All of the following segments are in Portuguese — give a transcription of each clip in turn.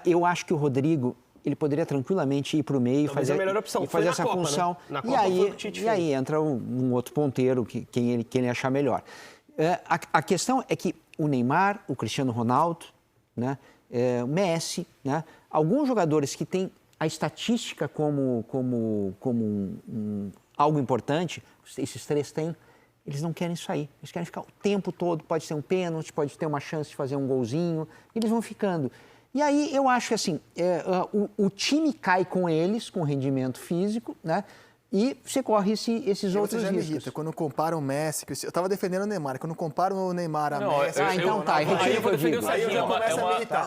eu acho que o Rodrigo, ele poderia tranquilamente ir para o meio e fazer, a melhor opção fazer na essa Copa, função. Né? Na Copa E aí entra um outro ponteiro, quem ele achar melhor. A questão é que o Neymar, o Cristiano Ronaldo, né, o Messi, né, alguns jogadores que têm a estatística como algo importante, esses três têm, eles não querem sair. Eles querem ficar o tempo todo, pode ser um pênalti, pode ter uma chance de fazer um golzinho, eles vão ficando. E aí eu acho que assim, o time cai com eles, com rendimento físico, né? E você corre esses outros riscos. Me irrita, quando comparam o Messi, eu estava defendendo o Neymar, quando comparam o Neymar a Messi... então tá, aí eu vou defender o Serginho,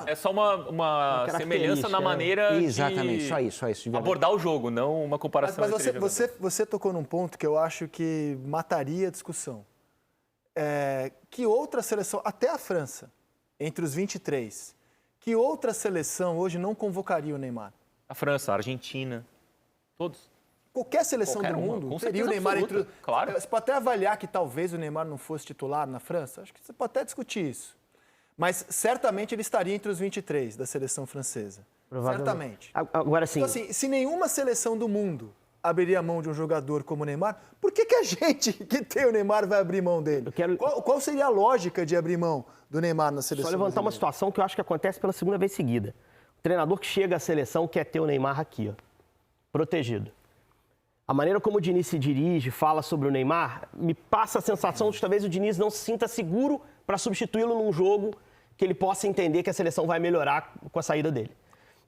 é só uma semelhança na maneira Exatamente, de só isso. abordar o jogo, não uma comparação. Mas você tocou num ponto que eu acho que mataria a discussão. Que outra seleção, até a França, entre os 23, que outra seleção hoje não convocaria o Neymar? A França, a Argentina, todos. Qualquer seleção do mundo teria o Neymar entre... Claro. Você pode até avaliar que talvez o Neymar não fosse titular na França. Acho que você pode até discutir isso. Mas certamente ele estaria entre os 23 da seleção francesa. Certamente. Agora sim. Então, assim, se nenhuma seleção do mundo abriria a mão de um jogador como o Neymar, por que a gente que tem o Neymar vai abrir mão dele? Qual seria a lógica de abrir mão do Neymar na seleção? Só levantar uma situação que eu acho que acontece pela segunda vez seguida. O treinador que chega à seleção quer ter o Neymar aqui, ó, protegido. A maneira como o Diniz se dirige, fala sobre o Neymar, me passa a sensação de que talvez o Diniz não se sinta seguro para substituí-lo num jogo que ele possa entender que a seleção vai melhorar com a saída dele.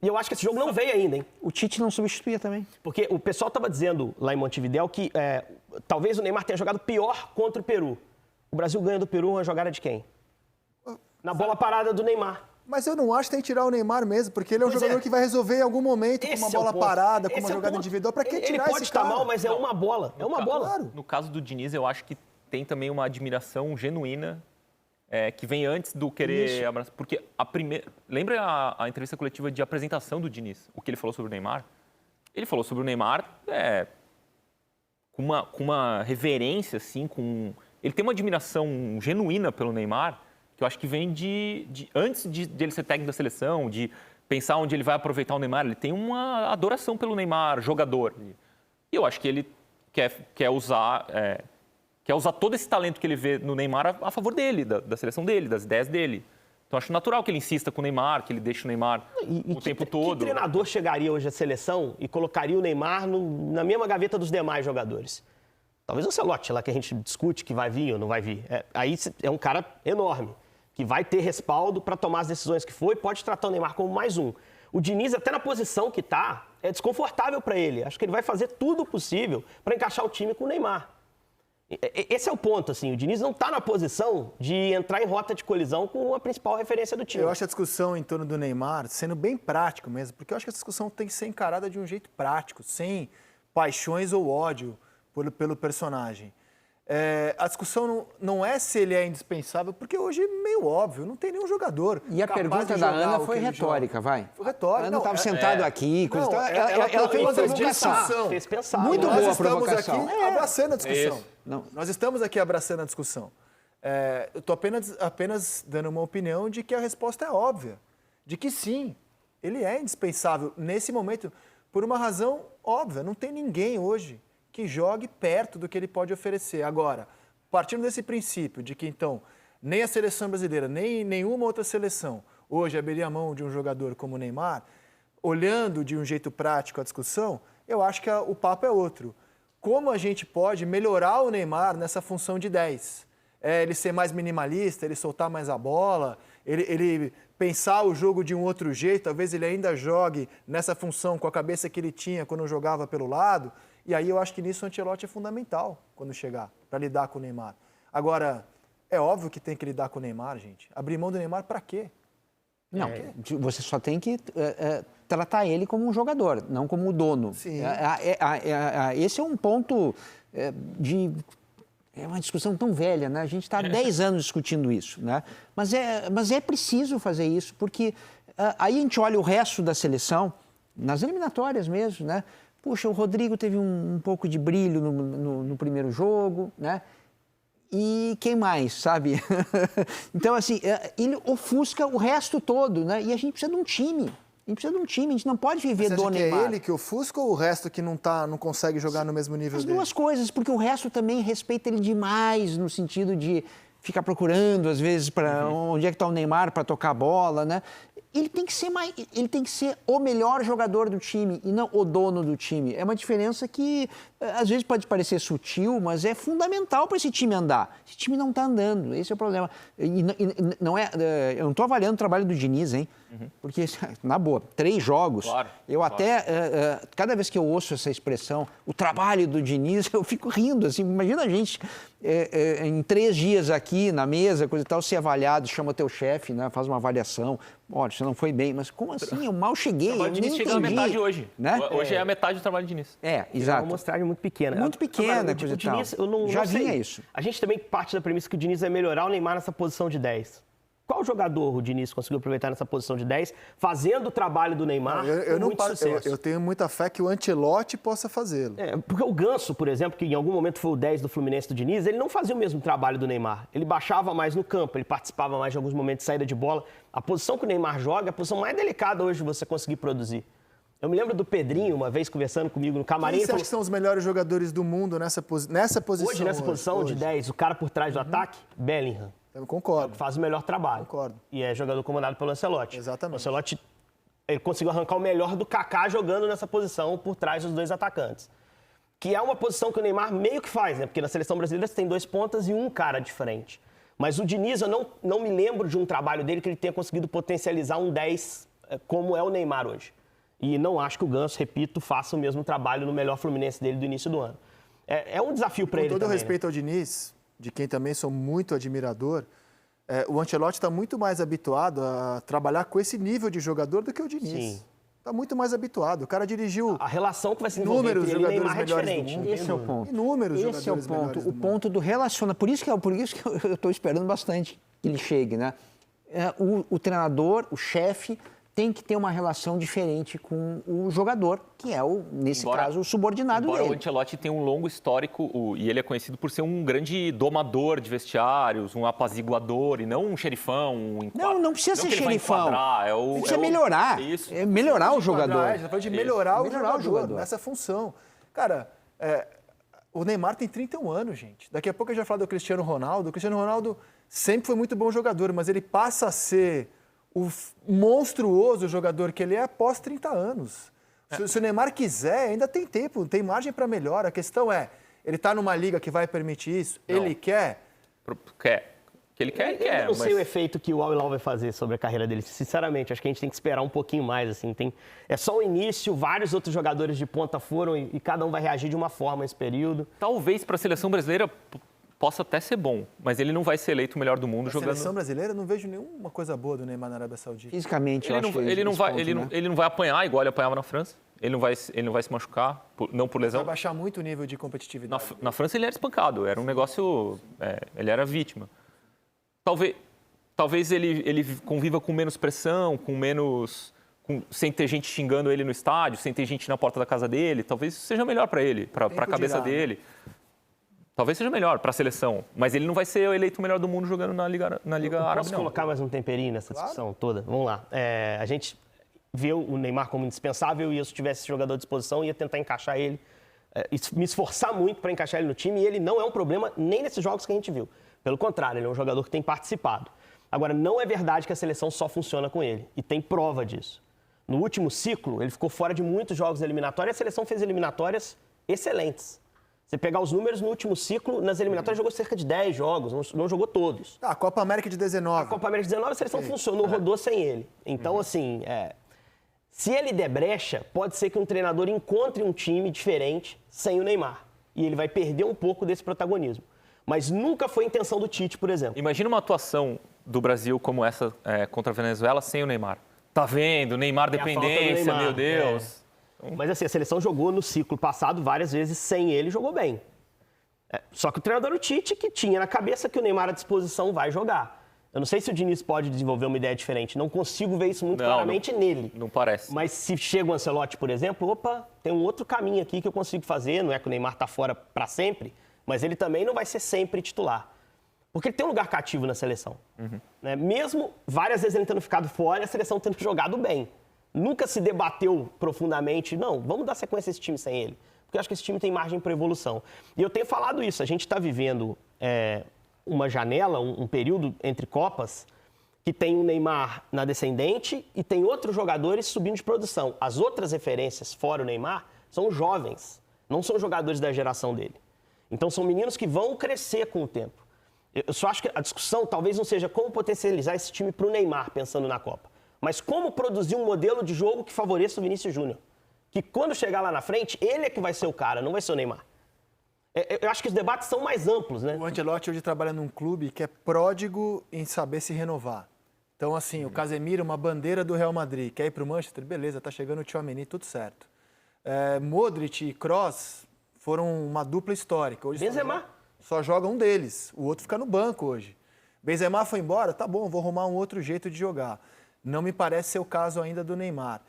E eu acho que esse jogo não veio ainda, hein? O Tite não substituía também. Porque o pessoal estava dizendo lá em Montevidéu que talvez o Neymar tenha jogado pior contra o Peru. O Brasil ganha do Peru uma jogada de quem? Na bola parada do Neymar. Mas eu não acho que tem que tirar o Neymar mesmo, porque ele é um jogador que vai resolver em algum momento com uma bola parada, com uma jogada individual. Para que tirar esse cara? Ele pode estar mal, mas é uma bola. É uma bola. Claro. No caso do Diniz, eu acho que tem também uma admiração genuína que vem antes do querer abraçar. Porque lembra a entrevista coletiva de apresentação do Diniz? O que ele falou sobre o Neymar? Ele falou sobre o Neymar com uma reverência, assim, ele tem uma admiração genuína pelo Neymar, que eu acho que vem antes de ele ser técnico da seleção, de pensar onde ele vai aproveitar o Neymar. Ele tem uma adoração pelo Neymar, jogador. E eu acho que ele quer usar todo esse talento que ele vê no Neymar a favor dele, da seleção dele, das ideias dele. Então, acho natural que ele insista com o Neymar, que ele deixe o Neymar o tempo todo. Que treinador chegaria hoje à seleção e colocaria o Neymar na mesma gaveta dos demais jogadores? Talvez o Ancelotti, lá que a gente discute que vai vir ou não vai vir. Aí é um cara enorme, que vai ter respaldo para tomar as decisões que for e pode tratar o Neymar como mais um. O Diniz, até na posição que está, é desconfortável para ele. Acho que ele vai fazer tudo o possível para encaixar o time com o Neymar. Esse é o ponto, assim. O Diniz não está na posição de entrar em rota de colisão com a principal referência do time. Eu acho a discussão em torno do Neymar sendo bem prático mesmo, porque eu acho que essa discussão tem que ser encarada de um jeito prático, sem paixões ou ódio pelo personagem. A discussão não é se ele é indispensável, porque hoje é meio óbvio, não tem nenhum jogador. E a pergunta da Ana foi retórica, vai. Foi retórica. A Ana estava sentado aqui, ela fez uma provocação. Fez pensar. Muito boa a provocação. Nós estamos aqui abraçando a discussão. Não. Nós estamos aqui abraçando a discussão. Eu estou apenas dando uma opinião de que a resposta é óbvia, de que sim, ele é indispensável nesse momento, por uma razão óbvia. Não tem ninguém hoje que jogue perto do que ele pode oferecer. Agora, partindo desse princípio de que, então, nem a seleção brasileira, nem nenhuma outra seleção hoje abriria a mão de um jogador como o Neymar, olhando de um jeito prático a discussão, eu acho que o papo é outro. Como a gente pode melhorar o Neymar nessa função de 10? Ele ser mais minimalista, ele soltar mais a bola, ele pensar o jogo de um outro jeito, talvez ele ainda jogue nessa função com a cabeça que ele tinha quando jogava pelo lado. E aí eu acho que nisso o Ancelotti é fundamental quando chegar, para lidar com o Neymar. Agora, é óbvio que tem que lidar com o Neymar, gente. Abrir mão do Neymar para quê? Não, você só tem que tratar ele como um jogador, não como o dono. Sim. Esse é um ponto É uma discussão tão velha, né? A gente está há 10 anos discutindo isso, né? Mas é preciso fazer isso, porque aí a gente olha o resto da seleção, nas eliminatórias mesmo, né? Puxa, o Rodrigo teve um pouco de brilho no primeiro jogo, né? e quem mais, sabe? Então, assim, ele ofusca o resto todo, né? E a gente precisa de um time. A gente precisa de um time, a gente não pode viver Você do acha que Neymar. é ele que ofusca ou o resto que não consegue jogar no mesmo nível As dele? duas coisas, porque o resto também respeita ele demais, no sentido de ficar procurando, às vezes, para onde é que está o Neymar para tocar a bola, né? Ele tem que ser o melhor jogador do time e não o dono do time. É uma diferença que às vezes pode parecer sutil, mas é fundamental para esse time andar. Esse time não está andando, esse é o problema. Não é, eu não estou avaliando o trabalho do Diniz, hein? Porque, na boa, 3 jogos, Claro, até, cada vez que eu ouço essa expressão, o trabalho do Diniz, eu fico rindo, assim, imagina a gente em 3 dias aqui na mesa, coisa e tal, ser avaliado, chama teu chefe, né, faz uma avaliação, olha, você não foi bem, mas como assim? Eu mal cheguei, eu O nem Diniz chega na entendi. metade hoje. Né? Hoje é a metade do trabalho do Diniz. É, É uma exato. amostragem muito pequena. Muito pequena, Agora, coisa o e tal. Diniz, eu não Já sei. vinha isso. A gente também parte da premissa que o Diniz vai melhorar o Neymar nessa posição de 10. Qual jogador o Diniz conseguiu aproveitar nessa posição de 10, fazendo o trabalho do Neymar Eu com não muito pa- sucesso? eu tenho muita fé que o Ancelotti possa fazê-lo. Porque o Ganso, por exemplo, que em algum momento foi o 10 do Fluminense do Diniz, ele não fazia o mesmo trabalho do Neymar. Ele baixava mais no campo, ele participava mais de alguns momentos de saída de bola. A posição que o Neymar joga é a posição mais delicada hoje de você conseguir produzir. Eu me lembro do Pedrinho, uma vez conversando comigo no camarim, Quem ele você acha falou, que são os melhores jogadores do mundo nessa posição? hoje nessa posição de 10, o cara por trás do ataque, Bellingham. Eu concordo. Faz o melhor trabalho. Concordo. E é jogador comandado pelo Ancelotti. Exatamente. O Ancelotti ele conseguiu arrancar o melhor do Kaká jogando nessa posição por trás dos 2 atacantes. Que é uma posição que o Neymar meio que faz, né? Porque na seleção brasileira você tem 2 pontas e um cara de frente. Mas o Diniz, eu não me lembro de um trabalho dele que ele tenha conseguido potencializar um 10 como é o Neymar hoje. E não acho que o Ganso, repito, faça o mesmo trabalho no melhor Fluminense dele do início do ano. É um desafio para Com ele todo o também, respeito ao Diniz, de quem também sou muito admirador, o Ancelotti está muito mais habituado a trabalhar com esse nível de jogador do que o Diniz. Sim. Está muito mais habituado. O cara dirigiu A relação que vai se desenvolver inúmeros entre ele e jogadores Neymar é melhores do diferente. mundo. não Esse tem é o dúvida. ponto. Inúmeros Esse é o jogadores melhores ponto, do o mundo. ponto do relacionamento. Por isso que eu estou esperando bastante que ele chegue, né? O treinador, o chefe, tem que ter uma relação diferente com o jogador, que é, nesse caso, o subordinado Embora o dele. Ancelotti tenha um longo histórico, e ele é conhecido por ser um grande domador de vestiários, um apaziguador, e não um xerifão. Não precisa ser que ele vai xerifão. enquadrar, Ele precisa melhorar. Isso. É melhorar o jogador. A gente está falando de melhorar o Melhorar o jogador jogador. nessa função. Cara, o Neymar tem 31 anos, gente. Daqui a pouco a gente vai falar do Cristiano Ronaldo. O Cristiano Ronaldo sempre foi muito bom jogador, mas ele passa a ser o monstruoso jogador que ele é após 30 anos. Se o Neymar quiser, ainda tem tempo, tem margem para melhor. A questão é, ele está numa liga que vai permitir isso? Não. Ele quer? Quer. Que ele quer, ele Eu quer. não sei o mas- efeito que o Al Hilal vai fazer sobre a carreira dele. Sinceramente, acho que a gente tem que esperar um pouquinho mais. Assim. É só o início, vários outros jogadores de ponta foram e cada um vai reagir de uma forma nesse período. Talvez para a seleção brasileira possa até ser bom, mas ele não vai ser eleito o melhor do mundo Na jogando. seleção brasileira, eu não vejo nenhuma coisa boa do Neymar na Arábia Saudita. Fisicamente, eu Ele acho não, que ele, não esse vai, ponto, ele, né? não, ele não vai apanhar igual ele apanhava na França. Ele não vai se machucar, não por Vai lesão. baixar muito o nível de competitividade. Na França ele era espancado, era um negócio. Ele era vítima. Talvez ele conviva com menos pressão, sem ter gente xingando ele no estádio, sem ter gente na porta da casa dele. Talvez isso seja melhor para ele, para a Tempo cabeça dirá, né? dele. Talvez seja melhor para a seleção, mas ele não vai ser eleito o melhor do mundo jogando na Liga Árabe, Posso não. colocar mais um temperinho nessa discussão toda? Vamos lá. A gente vê o Neymar como indispensável e eu, se tivesse esse jogador à disposição, ia tentar encaixar ele, me esforçar muito para encaixar ele no time, e ele não é um problema nem nesses jogos que a gente viu. Pelo contrário, ele é um jogador que tem participado. Agora, não é verdade que a seleção só funciona com ele, e tem prova disso. No último ciclo, ele ficou fora de muitos jogos eliminatórios, e a seleção fez eliminatórias excelentes. Você pegar os números, no último ciclo, nas eliminatórias, jogou cerca de 10 jogos, não jogou todos. Tá, a Copa América de 19. A Copa América de 19, a seleção funcionou, rodou sem ele. Então, assim, se ele der brecha, pode ser que um treinador encontre um time diferente sem o Neymar. E ele vai perder um pouco desse protagonismo. Mas nunca foi a intenção do Tite, por exemplo. Imagina uma atuação do Brasil como essa contra a Venezuela sem o Neymar. Tá vendo? Neymar a falta do dependência, Neymar, meu Deus. Mas assim, a seleção jogou no ciclo passado várias vezes sem ele, jogou bem. Só que o treinador o Tite, que tinha na cabeça que o Neymar à disposição vai jogar. Eu não sei se o Diniz pode desenvolver uma ideia diferente, não consigo ver isso muito claramente nele. Não parece. Mas se chega o Ancelotti, por exemplo, opa, tem um outro caminho aqui que eu consigo fazer, não é que o Neymar está fora para sempre, mas ele também não vai ser sempre titular. Porque ele tem um lugar cativo na seleção. Né? Mesmo várias vezes ele tendo ficado fora e a seleção tendo jogado bem. Nunca se debateu profundamente, não, vamos dar sequência a esse time sem ele. Porque eu acho que esse time tem margem para evolução. E eu tenho falado isso, a gente está vivendo uma janela, um período entre Copas, que tem o Neymar na descendente e tem outros jogadores subindo de produção. As outras referências, fora o Neymar, são jovens, não são jogadores da geração dele. Então são meninos que vão crescer com o tempo. Eu só acho que a discussão talvez não seja como potencializar esse time para o Neymar, pensando na Copa, mas como produzir um modelo de jogo que favoreça o Vinícius Júnior. Que quando chegar lá na frente, ele é que vai ser o cara, não vai ser o Neymar. Eu acho que os debates são mais amplos, né? O Ancelotti hoje trabalha num clube que é pródigo em saber se renovar. Então, assim, o Casemiro, uma bandeira do Real Madrid, quer ir para o Manchester? Beleza, tá chegando o Tchouaméni, tudo certo. Modric e Kroos foram uma dupla histórica. Hoje Benzema. só joga um deles, o outro fica no banco hoje. Benzema foi embora, tá bom, vou arrumar um outro jeito de jogar. Não me parece ser o caso ainda do Neymar.